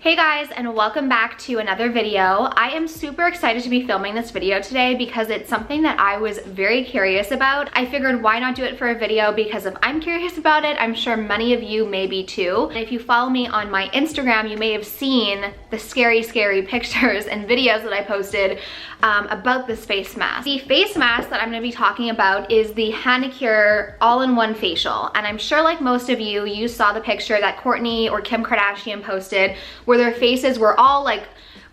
Hey guys, and welcome back to another video. I am super excited to be filming this video today because it's something that I was very curious about. I figured why not do it for a video, because if I'm curious about it, I'm sure many of you may be too. And if you follow me on my Instagram, you may have seen the scary pictures and videos that I posted about this face mask. The face mask that I'm going to be talking about is the Hanicure all-in-one facial. And I'm sure like most of you, you saw the picture that Kourtney or Kim Kardashian posted where their faces were all like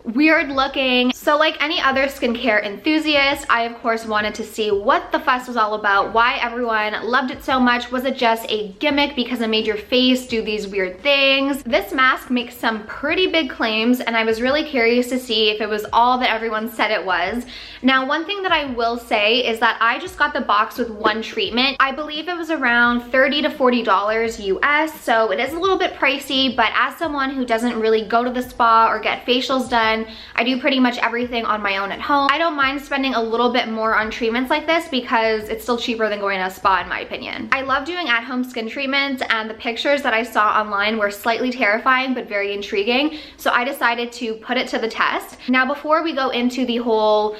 weird looking. So like any other skincare enthusiast, I of course wanted to see what the fuss was all about, why everyone loved it so much. Was it just a gimmick because it made your face do these weird things? This mask makes some pretty big claims, and I was really curious to see if it was all that everyone said it was. Now, one thing that I will say is that I just got the box with one treatment. I believe it was around $30 to $40 US, so it is a little bit pricey, but as someone who doesn't really go to the spa or get facials done, I do pretty much everything on my own at home. I don't mind spending a little bit more on treatments like this because it's still cheaper than going to a spa in my opinion. I love doing at-home skin treatments, and the pictures that I saw online were slightly terrifying but very intriguing, so I decided to put it to the test. Now, before we go into the whole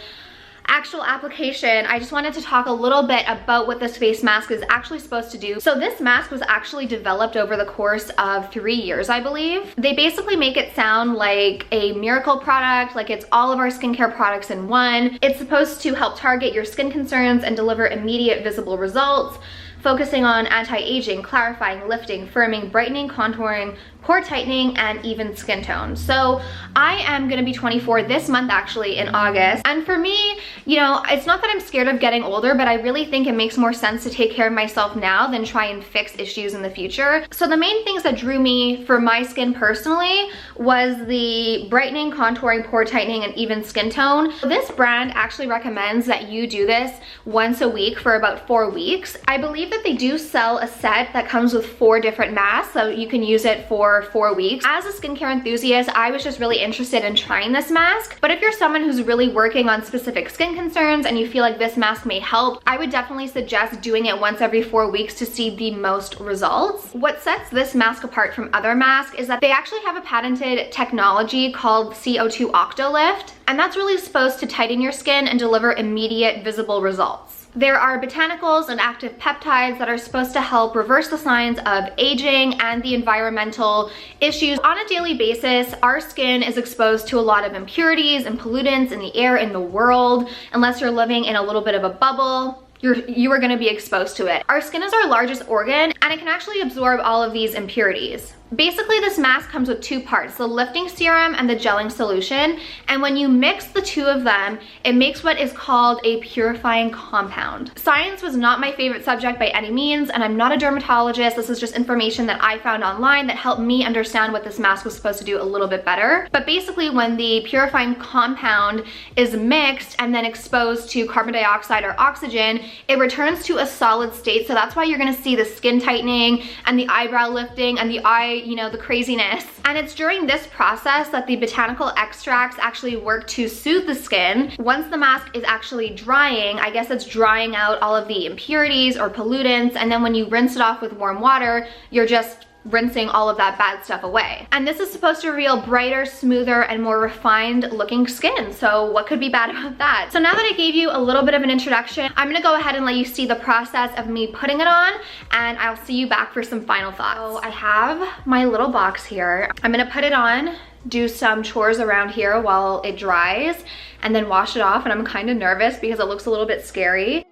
actual application, I just wanted to talk a little bit about what this face mask is actually supposed to do. So this mask was actually developed over the course of 3 years, I believe. They basically make it sound like a miracle product, like it's all of our skincare products in one. It's supposed to help target your skin concerns and deliver immediate visible results, focusing on anti-aging, clarifying, lifting, firming, brightening, contouring, pore tightening, and even skin tone. So I am gonna be 24 this month, actually in August. And for me, you know, it's not that I'm scared of getting older, but I really think it makes more sense to take care of myself now than try and fix issues in the future. So the main things that drew me for my skin personally was the brightening, contouring, pore tightening, and even skin tone. This brand actually recommends that you do this once a week for about 4 weeks. I believe that they do sell a set that comes with 4 different masks, so you can use it for 4 weeks. As a skincare enthusiast, I was just really interested in trying this mask. But if you're someone who's really working on specific skin concerns and you feel like this mask may help, I would definitely suggest doing it once every 4 weeks to see the most results. What sets this mask apart from other masks is that they actually have a patented technology called CO2 Octolift, and that's really supposed to tighten your skin and deliver immediate visible results. There are botanicals and active peptides that are supposed to help reverse the signs of aging and the environmental issues. On a daily basis, our skin is exposed to a lot of impurities and pollutants in the air in the world. Unless you're living in a little bit of a bubble, you are going to be exposed to it. Our skin is our largest organ, and it can actually absorb all of these impurities. Basically, this mask comes with 2 parts, the lifting serum and the gelling solution. And when you mix the 2 of them, it makes what is called a purifying compound. Science was not my favorite subject by any means, and I'm not a dermatologist. This is just information that I found online that helped me understand what this mask was supposed to do a little bit better. But basically, when the purifying compound is mixed and then exposed to carbon dioxide or oxygen, it returns to a solid state. So that's why you're gonna see the skin tightening and the eyebrow lifting and the eye, you know, the craziness. And it's during this process that the botanical extracts actually work to soothe the skin. Once the mask is actually drying, I guess it's drying out all of the impurities or pollutants, and then when you rinse it off with warm water, you're just rinsing all of that bad stuff away. And this is supposed to reveal brighter, smoother, and more refined looking skin. So what could be bad about that? So now that I gave you a little bit of an introduction, I'm gonna go ahead and let you see the process of me putting it on, and I'll see you back for some final thoughts. So I have my little box here. I'm gonna put it on, do some chores around here while it dries, and then wash it off. And I'm kind of nervous because it looks a little bit scary.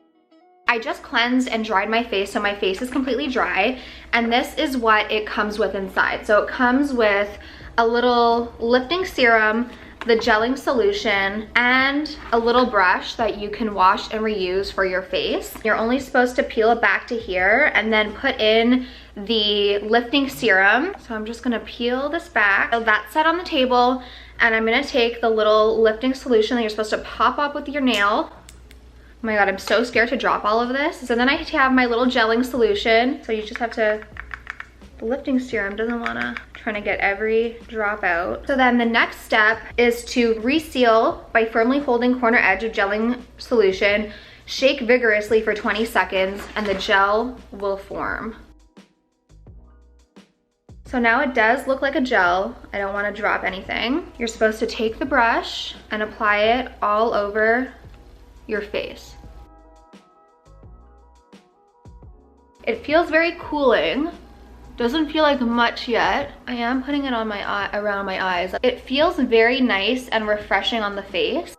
I just cleansed and dried my face, so my face is completely dry, and this is what it comes with inside. So it comes with a little lifting serum, the gelling solution, and a little brush that you can wash and reuse for your face. You're only supposed to peel it back to here and then put in the lifting serum. So I'm just gonna peel this back. So that's set on the table, and I'm gonna take the little lifting solution that you're supposed to pop up with your nail. Oh my god, I'm so scared to drop all of this. So then I have my little gelling solution. So you just have to, the lifting serum doesn't wanna, trying to get every drop out. So then the next step is to reseal by firmly holding corner edge of gelling solution, shake vigorously for 20 seconds, and the gel will form. So now it does look like a gel. I don't want to drop anything. You're supposed to take the brush and apply it all over your face. It feels very cooling. Doesn't feel like much yet. I am putting it on my eye, around my eyes. It feels very nice and refreshing on the face.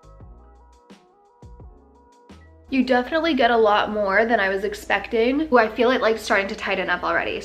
You definitely get a lot more than I was expecting. Ooh, I feel it like starting to tighten up already.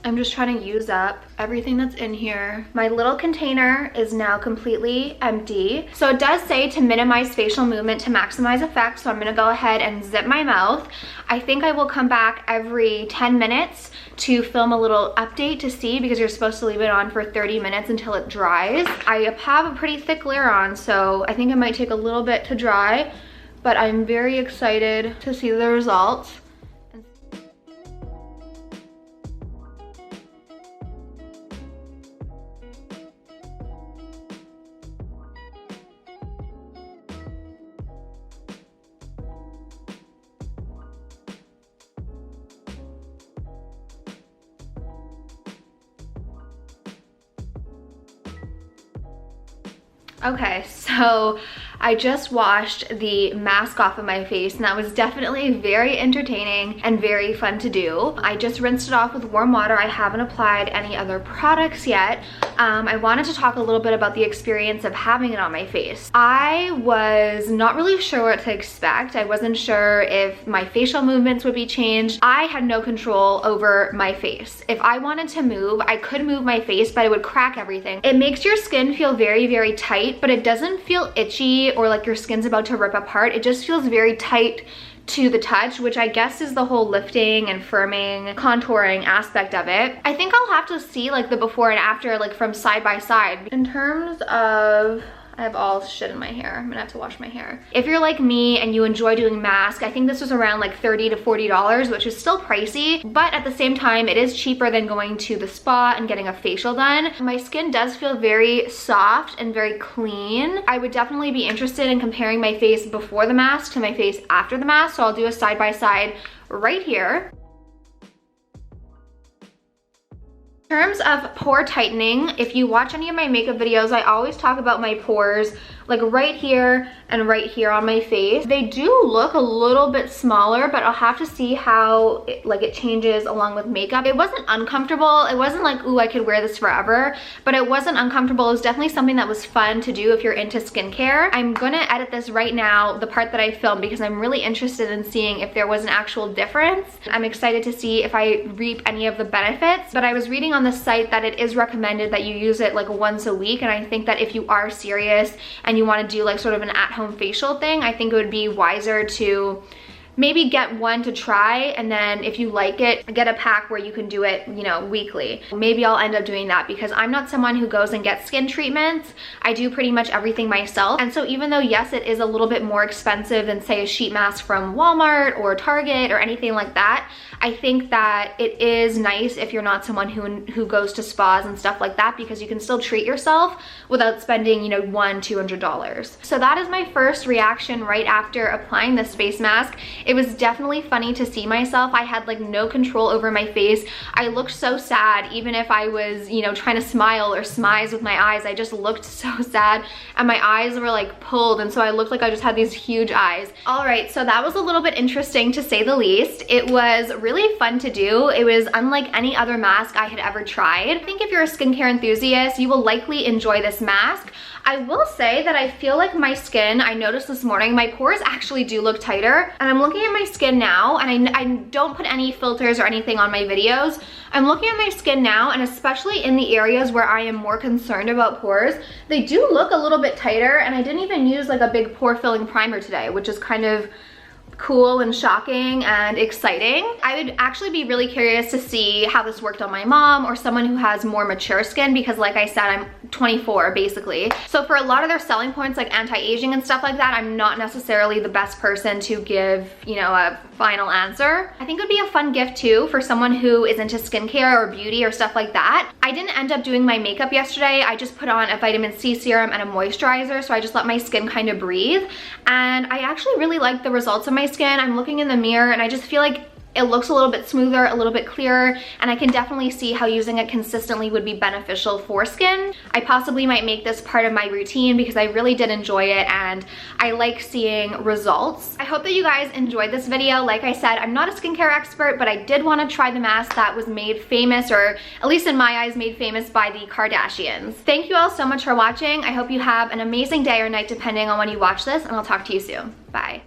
I'm just trying to use up everything that's in here. My little container is now completely empty. So it does say to minimize facial movement to maximize effect. So I'm gonna go ahead and zip my mouth. I think I will come back every 10 minutes to film a little update to see, because you're supposed to leave it on for 30 minutes until it dries. I have a pretty thick layer on, so I think it might take a little bit to dry, but I'm very excited to see the results. Okay, so I just washed the mask off of my face, and that was definitely very entertaining and very fun to do. I just rinsed it off with warm water. I haven't applied any other products yet. I wanted to talk a little bit about the experience of having it on my face. I was not really sure what to expect. I wasn't sure if my facial movements would be changed. I had no control over my face. If I wanted to move, I could move my face, but it would crack everything. It makes your skin feel very, very tight, but it doesn't feel itchy or like your skin's about to rip apart. It just feels very tight to the touch, which I guess is the whole lifting and firming, contouring aspect of it. I think I'll have to see like the before and after, like from side by side. In terms of, I have all shit in my hair. I'm gonna have to wash my hair. If you're like me and you enjoy doing masks, I think this was around like $30 to $40, which is still pricey, but at the same time, it is cheaper than going to the spa and getting a facial done. My skin does feel very soft and very clean. I would definitely be interested in comparing my face before the mask to my face after the mask, so I'll do a side by side right here. In terms of pore tightening, if you watch any of my makeup videos, I always talk about my pores like right here and right here on my face. They do look a little bit smaller, but I'll have to see how it changes along with makeup. It wasn't uncomfortable. It wasn't like, ooh, I could wear this forever, but it wasn't uncomfortable. It was definitely something that was fun to do if you're into skincare. I'm gonna edit this right now, the part that I filmed, because I'm really interested in seeing if there was an actual difference. I'm excited to see if I reap any of the benefits, but I was reading on the site that it is recommended that you use it like once a week, and I think that if you are serious and you want to do like sort of an at-home facial thing, I think it would be wiser to maybe get one to try, and then if you like it, get a pack where you can do it, you know, weekly. Maybe I'll end up doing that, because I'm not someone who goes and gets skin treatments. I do pretty much everything myself. And so even though, yes, it is a little bit more expensive than say a sheet mask from Walmart or Target or anything like that, I think that it is nice if you're not someone who goes to spas and stuff like that, because you can still treat yourself without spending, you know, $100–200. So that is my first reaction right after applying this face mask. It was definitely funny to see myself. I had like no control over my face. I looked so sad, even if I was, you know, trying to smile or smize with my eyes. I just looked so sad, and my eyes were like pulled, and so I looked like I just had these huge eyes. All right, so that was a little bit interesting to say the least. It was really fun to do. It was unlike any other mask I had ever tried. I think if you're a skincare enthusiast, you will likely enjoy this mask. I will say that I feel like my skin, I noticed this morning, my pores actually do look tighter. And I'm looking at my skin now, and I don't put any filters or anything on my videos. I'm looking at my skin now, and especially in the areas where I am more concerned about pores, they do look a little bit tighter, and I didn't even use like a big pore filling primer today, which is kind of cool and shocking and exciting. I would actually be really curious to see how this worked on my mom or someone who has more mature skin, because like I said, I'm 24 basically. So for a lot of their selling points like anti-aging and stuff like that, I'm not necessarily the best person to give, you know, a final answer. I think it would be a fun gift too for someone who is into skincare or beauty or stuff like that. I didn't end up doing my makeup yesterday. I just put on a vitamin C serum and a moisturizer, so I just let my skin kind of breathe. And I actually really like the results of my skin. I'm looking in the mirror and I just feel like it looks a little bit smoother, a little bit clearer, and I can definitely see how using it consistently would be beneficial for skin. I possibly might make this part of my routine because I really did enjoy it and I like seeing results. I hope that you guys enjoyed this video. Like I said, I'm not a skincare expert, but I did want to try the mask that was made famous, or at least in my eyes, made famous by the Kardashians. Thank you all so much for watching. I hope you have an amazing day or night depending on when you watch this, and I'll talk to you soon. Bye.